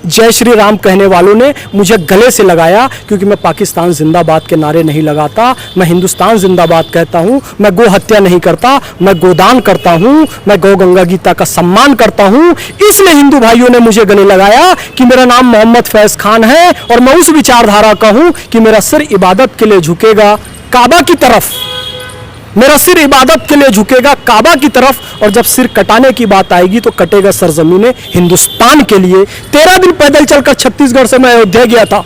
जय श्री राम कहने वालों ने मुझे गले से लगाया, क्योंकि मैं पाकिस्तान जिंदाबाद के नारे नहीं लगाता, मैं हिंदुस्तान जिंदाबाद कहता हूं, मैं गो हत्या नहीं करता, मैं गोदान करता हूं, मैं गौ गंगा गीता का सम्मान करता हूं। इसलिए हिंदू भाइयों ने मुझे गले लगाया कि मेरा नाम मोहम्मद फैज खान है और मैं उस विचारधारा का हूं कि मेरा सिर इबादत के लिए झुकेगा काबा की तरफ, मेरा सिर इबादत के लिए झुकेगा काबा की तरफ, और जब सिर कटाने की बात आएगी तो कटेगा सरजमीने हिंदुस्तान के लिए। 13 दिन पैदल चलकर छत्तीसगढ़ से मैं अयोध्या गया था,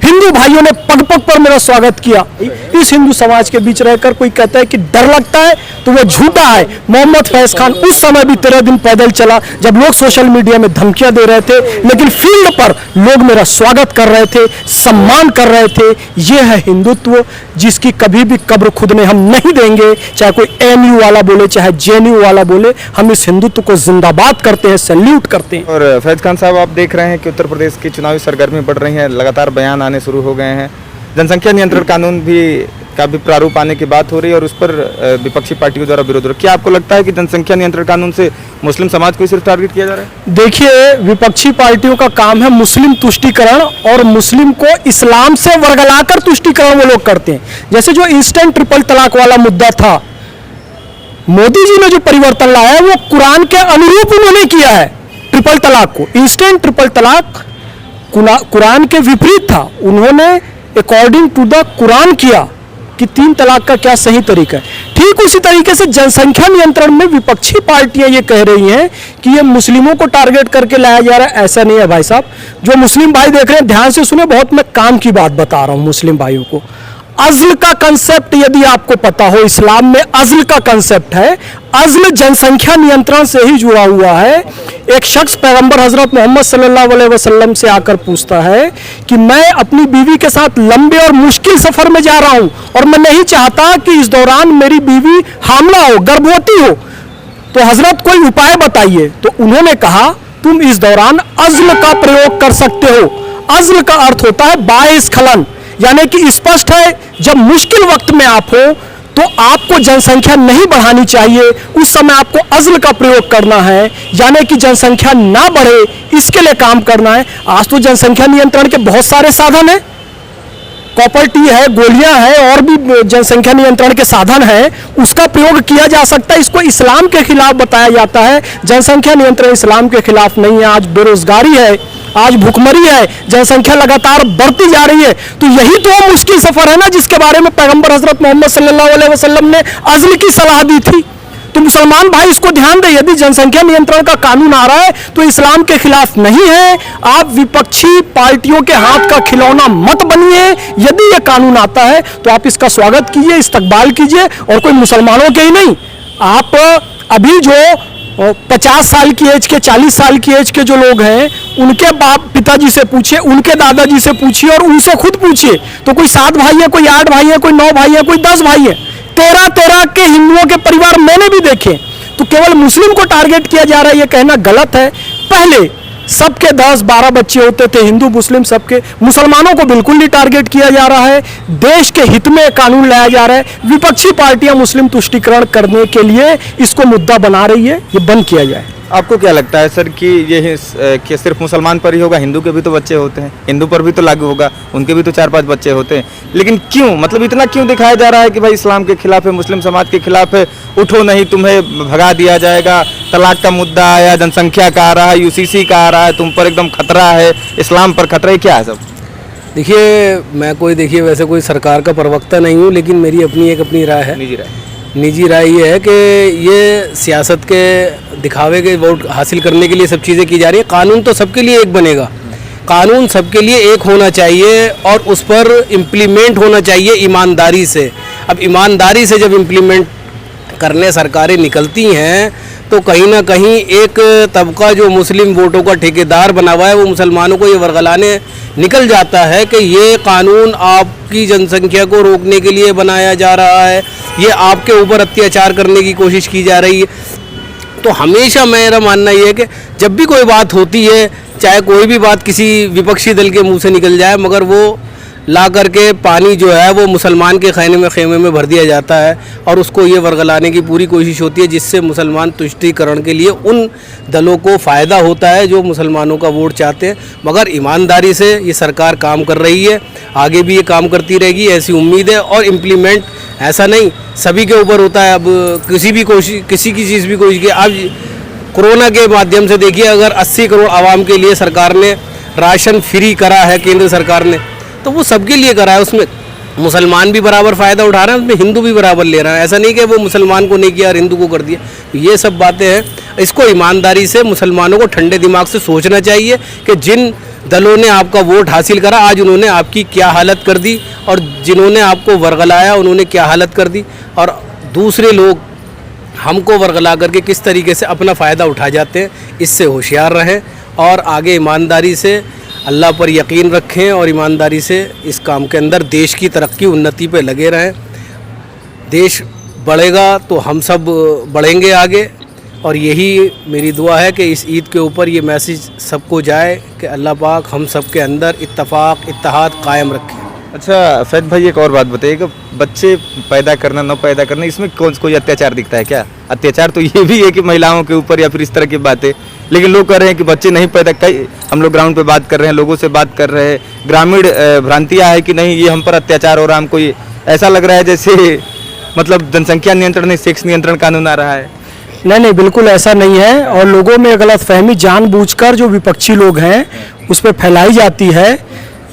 हिंदू भाइयों ने पग पग पर मेरा स्वागत किया। इस हिंदू समाज के बीच रहकर कोई कहता है कि डर लगता है तो वो झूठा है। मोहम्मद फैज खान उस समय भी 13 दिन पैदल चला जब लोग सोशल मीडिया में धमकियां दे रहे थे, लेकिन फील्ड पर लोग मेरा स्वागत कर रहे थे, सम्मान कर रहे थे। ये है हिंदुत्व जिसकी कभी भी कब्र खुदने हम नहीं देंगे, चाहे कोई ANU वाला बोले चाहे JNU वाला बोले, हम इस हिंदुत्व को जिंदाबाद करते हैं, सैल्यूट करते हैं। और फैज खान साहब, आप देख रहे हैं कि उत्तर प्रदेश की चुनावी सरगर्मी बढ़ रही है, लगातार बयान आने शुरू हो गए हैं, जनसंख्या नियंत्रण कानून का भी प्रारूप आने की बात हो रही है और उस पर विपक्षी पार्टियों द्वारा विरोध हो रहा है। क्या आपको लगता है कि जनसंख्या नियंत्रण कानून से मुस्लिम समाज को सिर्फ टारगेट किया जा रहा है? देखिए, विपक्षी पार्टियों का काम है मुस्लिम तुष्टीकरण, और मुस्लिम को इस्लाम से वर्गलाकर तुष्टीकरण वो लोग करते हैं। जैसे जो इंस्टेंट ट्रिपल तलाक वाला मुद्दा था, मोदी जी ने जो परिवर्तन लाया है वो कुरान के अनुरूप उन्होंने किया है। ट्रिपल तलाक को, इंस्टेंट ट्रिपल तलाक कुरान के विपरीत था, उन्होंने अकॉर्डिंग टू द कुरान किया कि 3 तलाक का क्या सही तरीका है। ठीक उसी तरीके से जनसंख्या नियंत्रण में विपक्षी पार्टियां ये कह रही हैं कि ये मुस्लिमों को टारगेट करके लाया जा रहा है। ऐसा नहीं है भाई साहब। जो मुस्लिम भाई देख रहे हैं ध्यान से सुने, बहुत मैं काम की बात बता रहा हूं मुस्लिम भाइयों को। अज़्ल का कंसेप्ट यदि आपको पता हो, इस्लाम में अज़्ल का कंसेप्ट है। अज़्ल जनसंख्या नियंत्रण से ही जुड़ा हुआ है। एक शख्स पैगंबर हजरत मोहम्मद सल्लल्लाहु अलैहि वसल्लम से आकर पूछता है कि मैं अपनी बीवी के साथ लंबे और मुश्किल सफर में जा रहा हूं और मैं नहीं चाहता कि इस दौरान मेरी बीवी हामला हो, गर्भवती हो, तो हजरत कोई उपाय बताइए। तो उन्होंने कहा तुम इस दौरान अज़्ल का प्रयोग कर सकते हो। अज़्ल का अर्थ होता है बाइस्खलन, यानी कि स्पष्ट है जब मुश्किल वक्त में आप हो तो आपको जनसंख्या नहीं बढ़ानी चाहिए, उस समय आपको अज़्ल का प्रयोग करना है, यानी कि जनसंख्या ना बढ़े इसके लिए काम करना है। आज तो जनसंख्या नियंत्रण के बहुत सारे साधन हैं, कॉपर टी है, गोलियां हैं, और भी जनसंख्या नियंत्रण के साधन हैं, उसका प्रयोग किया जा सकता है। इसको इस्लाम के खिलाफ बताया जाता है। जनसंख्या नियंत्रण इस्लाम के खिलाफ नहीं है। आज बेरोजगारी है, आज भूखमरी है, जनसंख्या लगातार बढ़ती जा रही है, तो यही तो मुश्किल सफर है ना जिसके बारे में पैगंबर हजरत मोहम्मद सल्लल्लाहु अलैहि वसल्लम ने अज़्ल की सलाह दी थी। तो मुसलमान भाई इसको ध्यान दें, यदि जनसंख्या नियंत्रण का कानून आ रहा है तो इस्लाम के खिलाफ नहीं है। आप विपक्षी पार्टियों के हाथ का खिलौना मत बनिए। यदि यह कानून आता है तो आप इसका स्वागत कीजिए, इस्तकबाल कीजिए, और कोई मुसलमानों के ही नहीं, आप अभी जो 50 साल की एज के, 40 साल की एज के जो लोग हैं उनके बाप पिताजी से पूछिए, उनके दादाजी से पूछिए, और उनसे खुद पूछिए। तो कोई 7 भाई है, कोई 8 भाई है, कोई 9 भाई है, कोई 10 भाई है। 13 के हिंदुओं के परिवार मैंने भी देखे। तो केवल मुस्लिम को टारगेट किया जा रहा है, यह कहना गलत है। पहले सबके 10-12 बच्चे होते थे, हिंदू मुस्लिम सबके। मुसलमानों को बिल्कुल नहीं टारगेट किया जा रहा है। देश के हित में कानून लाया जा रहा है। विपक्षी पार्टियां मुस्लिम तुष्टीकरण करने के लिए इसको मुद्दा बना रही है, ये बंद किया जाए। आपको क्या लगता है सर कि ये कि सिर्फ मुसलमान पर ही होगा? हिंदू के भी तो बच्चे होते हैं, हिंदू पर भी तो लागू होगा, उनके भी तो 4-5 बच्चे होते हैं। लेकिन क्यों, मतलब इतना क्यों दिखाया जा रहा है कि भाई इस्लाम के खिलाफ है, मुस्लिम समाज के खिलाफ है, उठो नहीं तुम्हें भगा दिया जाएगा, तलाक का मुद्दा आया, जनसंख्या का आ रहा है, UCC का आ रहा है, तुम पर एकदम खतरा है, इस्लाम पर खतरा है, क्या है सब? देखिए, मैं वैसे कोई सरकार का प्रवक्ता नहीं हूँ, लेकिन मेरी अपनी राय है, निजी राय ये है कि ये सियासत के दिखावे के वोट हासिल करने के लिए सब चीज़ें की जा रही है। कानून तो सबके लिए एक बनेगा, कानून सबके लिए एक होना चाहिए और उस पर इम्प्लीमेंट होना चाहिए ईमानदारी से। अब ईमानदारी से जब इम्प्लीमेंट करने सरकारें निकलती हैं तो कहीं ना कहीं एक तबका जो मुस्लिम वोटों का ठेकेदार बना हुआ है वो मुसलमानों को ये वर्गलाने निकल जाता है कि ये कानून आपकी जनसंख्या को रोकने के लिए बनाया जा रहा है, ये आपके ऊपर अत्याचार करने की कोशिश की जा रही है। तो हमेशा मेरा मानना ये है कि जब भी कोई बात होती है, चाहे कोई भी बात किसी विपक्षी दल के मुंह से निकल जाए, मगर वो ला करके पानी जो है वो मुसलमान के खेमे में भर दिया जाता है और उसको ये वर्गलाने की पूरी कोशिश होती है, जिससे मुसलमान तुष्टीकरण के लिए उन दलों को फ़ायदा होता है जो मुसलमानों का वोट चाहते हैं। मगर ईमानदारी से ये सरकार काम कर रही है, आगे भी ये काम करती रहेगी, ऐसी उम्मीद है। और इम्प्लीमेंट ऐसा नहीं सभी के ऊपर होता है, अब किसी की चीज़ भी कोशिश की। अब कोरोना के माध्यम से देखिए, अगर 80 करोड़ आवाम के लिए सरकार ने राशन फ्री करा है केंद्र सरकार ने, तो वो सबके लिए करा है। उसमें मुसलमान भी बराबर फ़ायदा उठा रहे हैं, उसमें हिंदू भी बराबर ले रहा है। ऐसा नहीं कि वो मुसलमान को नहीं किया और हिंदू को कर दिया। ये सब बातें हैं, इसको ईमानदारी से मुसलमानों को ठंडे दिमाग से सोचना चाहिए कि जिन दलों ने आपका वोट हासिल करा, आज उन्होंने आपकी क्या हालत कर दी, और जिन्होंने आपको वर्गलाया उन्होंने क्या हालत कर दी, और दूसरे लोग हमको वर्गला करके किस तरीके से अपना फ़ायदा उठा जाते हैं। इससे होशियार रहें और आगे ईमानदारी से अल्लाह पर यकीन रखें और ईमानदारी से इस काम के अंदर देश की तरक्की उन्नति पे लगे रहें। देश बढ़ेगा तो हम सब बढ़ेंगे आगे, और यही मेरी दुआ है कि इस ईद के ऊपर ये मैसेज सबको जाए कि अल्लाह पाक हम सब के अंदर इत्तफाक इत्तेहाद कायम रखे। अच्छा फैद भाई, एक और बात बताइए कि बच्चे पैदा करना न पैदा करना, इसमें कोई अत्याचार दिखता है क्या? अत्याचार तो ये भी है कि महिलाओं के ऊपर या फिर इस तरह की बातें, लेकिन लोग कह रहे हैं कि बच्चे नहीं पैदा। कई हम लोग ग्राउंड पे बात कर रहे हैं, लोगों से बात कर रहे हैं, ग्रामीण भ्रांतियाँ है कि नहीं ये हम पर अत्याचार हो रहा है। हमको ये ऐसा लग रहा है जैसे मतलब जनसंख्या नियंत्रण नहीं, सेक्स नियंत्रण कानून आ रहा है। नहीं, बिल्कुल ऐसा नहीं है। और लोगों में गलतफहमी जानबूझकर जो विपक्षी लोग हैं उस पर फैलाई जाती है।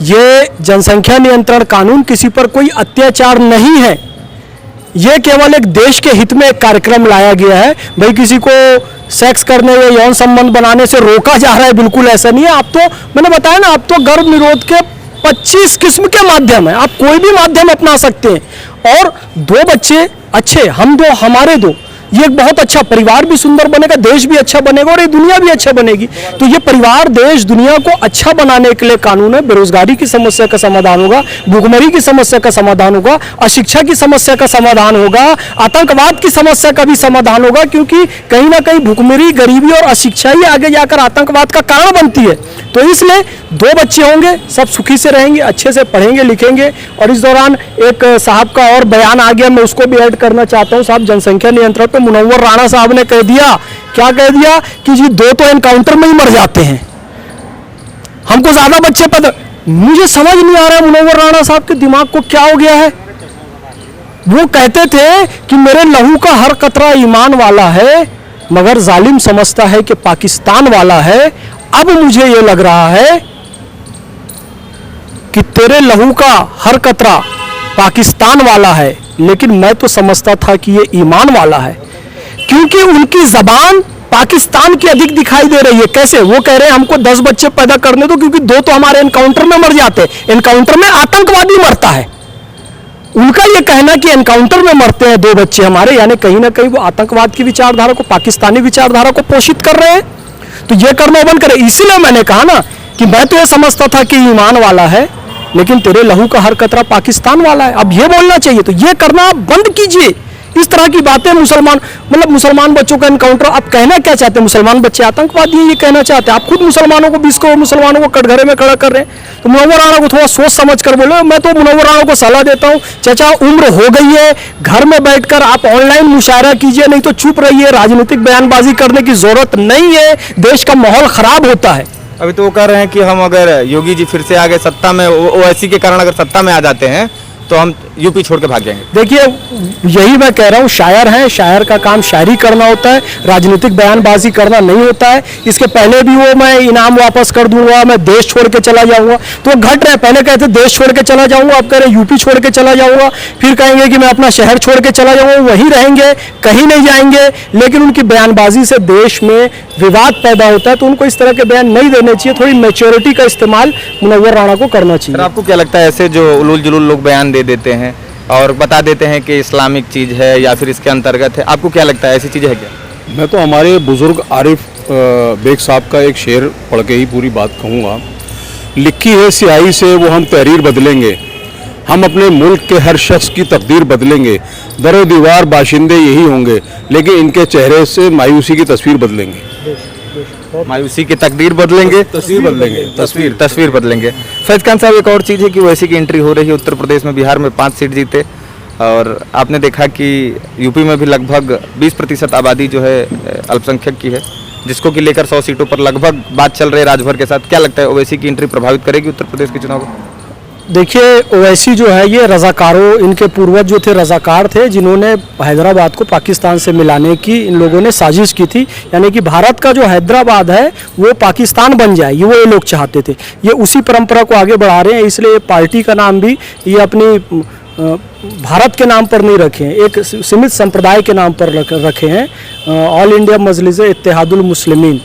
ये जनसंख्या नियंत्रण कानून किसी पर कोई अत्याचार नहीं है, ये केवल एक देश के हित में एक कार्यक्रम लाया गया है। भाई किसी को सेक्स करने या यौन संबंध बनाने से रोका जा रहा है, बिल्कुल ऐसा नहीं है। आप तो मैंने बताया ना, आप तो गर्भ निरोध के 25 किस्म के माध्यम है, आप कोई भी माध्यम अपना सकते हैं। और 2 बच्चे अच्छे, हम 2 हमारे 2, ये एक बहुत अच्छा, परिवार भी सुंदर बनेगा, देश भी अच्छा बनेगा और ये दुनिया भी अच्छा बनेगी। तो ये परिवार देश दुनिया को अच्छा बनाने के लिए कानून है। बेरोजगारी की समस्या का समाधान होगा, भूखमरी की समस्या का समाधान होगा, अशिक्षा की समस्या का समाधान होगा, आतंकवाद की समस्या का भी समाधान होगा, क्योंकि कहीं ना कहीं भूखमरी, गरीबी और अशिक्षा ही आगे जाकर आतंकवाद का कारण बनती है। तो इसलिए 2 बच्चे होंगे, सब सुखी से रहेंगे, अच्छे से पढ़ेंगे लिखेंगे। और इस दौरान एक साहब का और बयान आ गया, मैं उसको भी ऐड करना चाहता हूँ। साहब जनसंख्या नियंत्रण पे मुनव्वर राणा साहब ने कह दिया, क्या कह दिया कि जी 2 तो एनकाउंटर में ही मर जाते हैं, हमको ज्यादा बच्चे पैदा। मुझे समझ नहीं आ रहा है मुनव्वर राणा साहब के दिमाग को क्या हो गया है। वो कहते थे कि मेरे लहू का हर कतरा ईमान वाला है, मगर जालिम समझता है कि पाकिस्तान वाला है। अब मुझे ये लग रहा है कि तेरे लहू का हर कतरा पाकिस्तान वाला है, लेकिन मैं तो समझता था कि ये ईमान वाला है, क्योंकि उनकी जबान पाकिस्तान की अधिक दिखाई दे रही है। कैसे? वो कह रहे हैं हमको 10 बच्चे पैदा करने दो, क्योंकि 2 तो हमारे एनकाउंटर में मर जाते हैं। एनकाउंटर में आतंकवादी मरता है। उनका ये कहना कि एनकाउंटर में मरते हैं 2 बच्चे हमारे, यानी कहीं ना कहीं वो आतंकवाद की विचारधारा को, पाकिस्तानी विचारधारा को पोषित कर रहे हैं। तो ये करना बंद करें। इसीलिए मैंने कहा ना कि मैं तो ये समझता था कि ईमान वाला है, लेकिन तेरे लहू का हर कतरा पाकिस्तान वाला है। अब ये बोलना चाहिए, तो ये करना बंद कीजिए। इस तरह की बातें मुसलमान बच्चों का एनकाउंटर, आप कहना क्या चाहते हैं? मुसलमान बच्चे आतंकवादी हैं, ये कहना चाहते हैं? आप खुद मुसलमानों को 20 करोड़ मुसलमानों को कटघरे में खड़ा कर रहे हैं। तो मुनव्वर राणा को थोड़ा सोच समझ कर बोलो। मैं तो मुनव्वर राणा को सलाह देता हूं, चाचा उम्र हो गई है, घर में बैठकर आप ऑनलाइन मुशायरा कीजिए, नहीं तो चुप रहिए। राजनीतिक बयानबाजी करने की जरूरत नहीं है, देश का माहौल खराब होता है। अभी तो वो कह रहे हैं कि हम अगर योगी जी फिर से आगे सत्ता में, ओवैसी के कारण अगर सत्ता में आ जाते हैं तो हम यूपी छोड़ के भाग जाएंगे। देखिए, यही मैं कह रहा हूँ, शायर हैं, शायर का काम शायरी करना होता है, राजनीतिक बयानबाजी करना नहीं होता है। इसके पहले भी वो मैं इनाम वापस कर दूंगा, मैं देश छोड़ के चला जाऊंगा, तो घट रहे। पहले कहते देश छोड़ के चला जाऊंगा, अब कह रहे यूपी छोड़ के चला जाऊंगा, फिर कहेंगे कि मैं अपना शहर छोड़ के चला जाऊंगा। वहीं रहेंगे, कहीं नहीं जाएंगे। लेकिन उनकी बयानबाजी से देश में विवाद पैदा होता है, तो उनको इस तरह के बयान नहीं देने चाहिए। थोड़ी मैच्योरिटी का इस्तेमाल मुनव्वर राणा को करना चाहिए। आपको क्या लगता है, ऐसे जो उलूल जुलूल लोग बयान दे देते हैं और बता देते हैं कि इस्लामिक चीज़ है या फिर इसके अंतर्गत है, आपको क्या लगता है ऐसी चीज़ है क्या? मैं तो हमारे बुज़ुर्ग आरिफ बेग साहब का एक शेर पढ़ के ही पूरी बात कहूँगा। लिखी है स्याही से वो हम तहरीर बदलेंगे, हम अपने मुल्क के हर शख्स की तकदीर बदलेंगे। दरो दीवार बाशिंदे यही होंगे, लेकिन इनके चेहरे से मायूसी की तस्वीर बदलेंगे। मायूसी की तकदीर बदलेंगे, तस्वीर बदलेंगे, तस्वीर बदलेंगे। फैज खान साहब, एक और चीज़ है कि ओवैसी की एंट्री हो रही है उत्तर प्रदेश में, बिहार में 5 सीट जीते, और आपने देखा कि यूपी में भी लगभग 20% आबादी जो है अल्पसंख्यक की है, जिसको कि लेकर 100 सीटों पर लगभग बात चल रही है राजभर के साथ। क्या लगता है, ओवैसी की एंट्री प्रभावित करेगी उत्तर प्रदेश के चुनाव को? देखिए, ओवैसी जो है ये रज़ाकारों, इनके पूर्वज जो थे रज़ाकार थे, जिन्होंने हैदराबाद को पाकिस्तान से मिलाने की इन लोगों ने साजिश की थी। यानी कि भारत का जो हैदराबाद है वो पाकिस्तान बन जाए, ये लोग चाहते थे। ये उसी परंपरा को आगे बढ़ा रहे हैं, इसलिए पार्टी का नाम भी ये अपनी भारत के नाम पर नहीं रखे हैं, एक सीमित संप्रदाय के नाम पर रखे हैं। ऑल इंडिया मजलिस इत्तेहादुल मुस्लिमीन,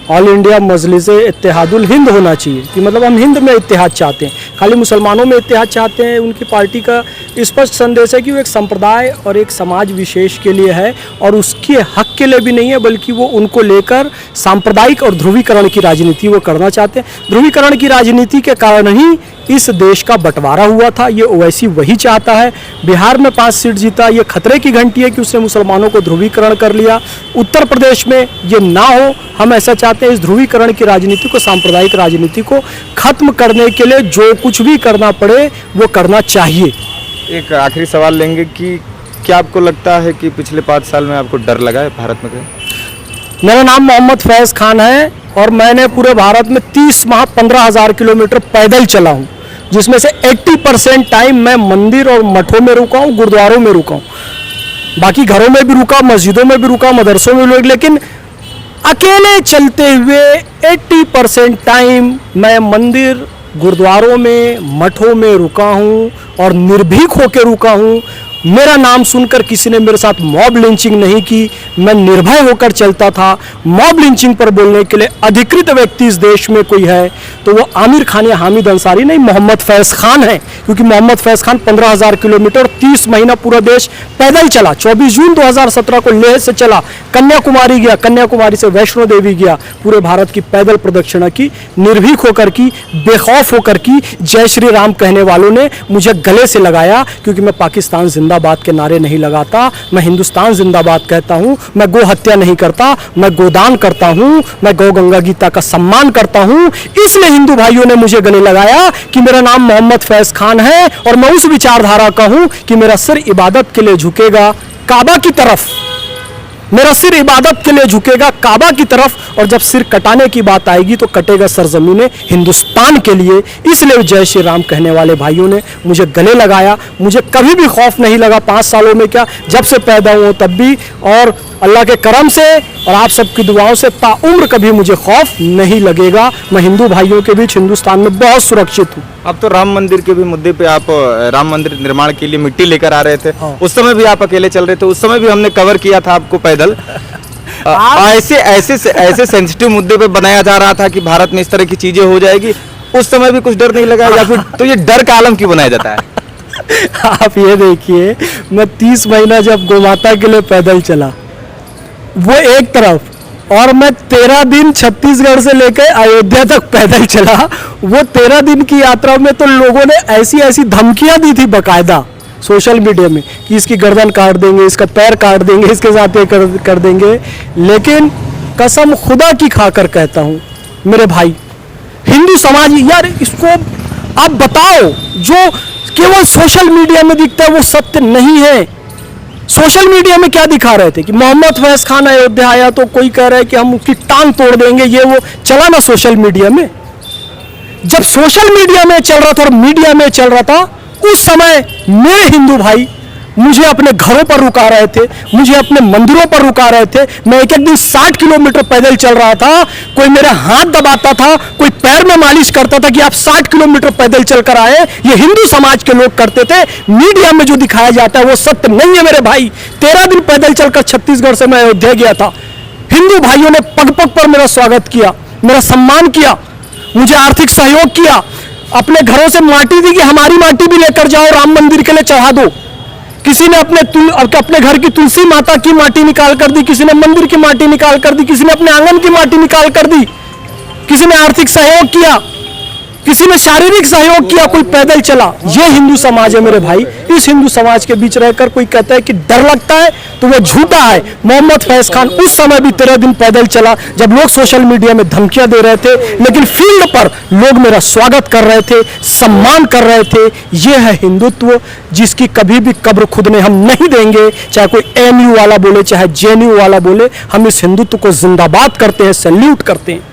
ऑल इंडिया मजलिस इत्तेहादुल हिंद होना चाहिए, कि मतलब हम हिंद में इत्तेहाद चाहते हैं, खाली मुसलमानों में इत्तेहाद चाहते हैं। उनकी पार्टी का स्पष्ट संदेश है कि वो एक संप्रदाय और एक समाज विशेष के लिए है, और उसके हक के लिए भी नहीं है, बल्कि वो उनको लेकर सांप्रदायिक और ध्रुवीकरण की राजनीति वो करना चाहते हैं। ध्रुवीकरण की राजनीति के कारण ही इस देश का बंटवारा हुआ था, ये ओवैसी वही चाहता है। बिहार में 5 सीट जीता, ये खतरे की घंटी है कि उसने मुसलमानों को ध्रुवीकरण कर लिया। उत्तर प्रदेश में ये ना हो, हम ऐसा चाहते हैं। इस ध्रुवीकरण की राजनीति को, सांप्रदायिक राजनीति को खत्म करने के लिए जो कुछ भी करना पड़े वो करना चाहिए। एक आखिरी सवाल लेंगे कि क्या आपको लगता है कि पिछले 5 साल में आपको डर लगा है भारत में? मेरा नाम मोहम्मद फैज़ खान है और मैंने पूरे भारत में 30 माह 15,000 किलोमीटर पैदल चला हूँ, जिसमें से 80% टाइम मैं मंदिर और मठों में रुका हूँ, गुरुद्वारों में रुका हूँ। बाकी घरों में भी रुका, मस्जिदों में भी रुका, मदरसों में भी रुका, लेकिन अकेले चलते हुए 80% टाइम मैं मंदिर, गुरुद्वारों में, मठों में रुका हूँ और निर्भीक होकर रुका हूँ। मेरा नाम सुनकर किसी ने मेरे साथ मॉब लिंचिंग नहीं की, मैं निर्भय होकर चलता था। मॉब लिंचिंग पर बोलने के लिए अधिकृत व्यक्ति इस देश में कोई है तो वो आमिर खान या हामिद अंसारी नहीं, मोहम्मद फैज़ खान है। क्योंकि मोहम्मद फैज़ खान 15,000 किलोमीटर 30 महीना पूरा देश पैदल चला। 24 जून 2017 को लेह से चला, कन्याकुमारी गया, कन्याकुमारी से वैष्णो देवी गया, पूरे भारत की पैदल प्रदक्षिणा की, निर्भीक होकर की, बेखौफ होकर की। जय श्री राम कहने वालों ने मुझे गले से लगाया, क्योंकि मैं पाकिस्तान जिंदाबाद के नारे नहीं लगाता, मैं हिंदुस्तान जिंदाबाद कहता हूं। मैं गो हत्या नहीं करता, मैं गोदान करता हूं, मैं गौ गंगा गीता का सम्मान करता हूं। इसलिए हिंदू भाइयों ने मुझे गले लगाया कि मेरा नाम मोहम्मद फैज़ खान है और मैं उस विचारधारा का हूं कि मेरा सिर इबादत के लिए झुकेगा काबा की तरफ, मेरा सिर इबादत के लिए झुकेगा काबा की तरफ, और जब सिर कटाने की बात आएगी तो कटेगा सरजमीने हिंदुस्तान के लिए। इसलिए जय श्री राम कहने वाले भाइयों ने मुझे गले लगाया। मुझे कभी भी खौफ नहीं लगा 5 सालों में, क्या जब से पैदा हुआ तब भी, और अल्लाह के करम से और आप सबकी दुआओं से ताउम्र कभी मुझे खौफ नहीं लगेगा। मैं हिंदू भाइयों के बीच हिंदुस्तान में बहुत सुरक्षित हूँ। अब तो राम मंदिर के भी मुद्दे पे आप राम मंदिर निर्माण के लिए मिट्टी लेकर आ रहे थे, उस समय भी आप अकेले चल रहे थे, उस समय भी हमने कवर किया था आपको पैदल। ऐसे सेंसिटिव मुद्दे पे बनाया जा रहा था कि भारत में इस तरह की चीजें हो जाएगी, उस समय भी कुछ डर नहीं लगा, या फिर तो ये डर का आलम क्यों बनाया जाता है? आप ये देखिए, मैं 30 महीना जब गोमाता के लिए पैदल चला वो एक तरफ, और मैं 13 दिन छत्तीसगढ़ से लेकर अयोध्या तक पैदल चला। वो 13 दिन की यात्रा में तो लोगों ने ऐसी ऐसी धमकियां दी थी बकायदा सोशल मीडिया में कि इसकी गर्दन काट देंगे, इसका पैर काट देंगे, इसके साथ ये कर देंगे। लेकिन कसम खुदा की खाकर कहता हूं मेरे भाई, हिंदू समाज, यार इसको आप बताओ, जो केवल सोशल मीडिया में दिखता है वो सत्य नहीं है। सोशल मीडिया में क्या दिखा रहे थे कि मोहम्मद फैज़ खान अयोध्या आया तो कोई कह रहा है कि हम उसकी टांग तोड़ देंगे, ये वो चला ना सोशल मीडिया में। जब सोशल मीडिया में चल रहा था और मीडिया में चल रहा था, उस समय मेरे हिंदू भाई मुझे अपने घरों पर रुका रहे थे, मुझे अपने मंदिरों पर रुका रहे थे। मैं एक एक दिन 60 किलोमीटर पैदल चल रहा था, कोई मेरा हाथ दबाता था, कोई पैर में मालिश करता था कि आप 60 किलोमीटर पैदल चलकर आए। ये हिंदू समाज के लोग करते थे। मीडिया में जो दिखाया जाता है वो सत्य नहीं है मेरे भाई। 13 दिन पैदल चलकर छत्तीसगढ़ से मैं अयोध्या गया था। हिंदू भाइयों ने पग पग पर मेरा स्वागत किया, मेरा सम्मान किया, मुझे आर्थिक सहयोग किया, अपने घरों से माटी दी कि हमारी माटी भी लेकर जाओ, राम मंदिर के लिए चढ़ा दो। किसी ने अपने घर की तुलसी माता की माटी निकाल कर दी, किसी ने मंदिर की माटी निकाल कर दी, किसी ने अपने आंगन की माटी निकाल कर दी, किसी ने आर्थिक सहयोग किया, किसी ने शारीरिक सहयोग किया, कोई पैदल चला। ये हिंदू समाज है मेरे भाई। इस हिंदू समाज के बीच रहकर कोई कहता है कि डर लगता है तो वो झूठा है। मोहम्मद फैज खान उस समय भी 13 दिन पैदल चला जब लोग सोशल मीडिया में धमकियां दे रहे थे, लेकिन फील्ड पर लोग मेरा स्वागत कर रहे थे, सम्मान कर रहे थे। ये है हिंदुत्व जिसकी कभी भी कब्र खुदने हम नहीं देंगे, चाहे कोई एएमयू वाला बोले चाहे जेएनयू वाला बोले। हम इस हिंदुत्व को जिंदाबाद करते हैं, सैल्यूट करते हैं।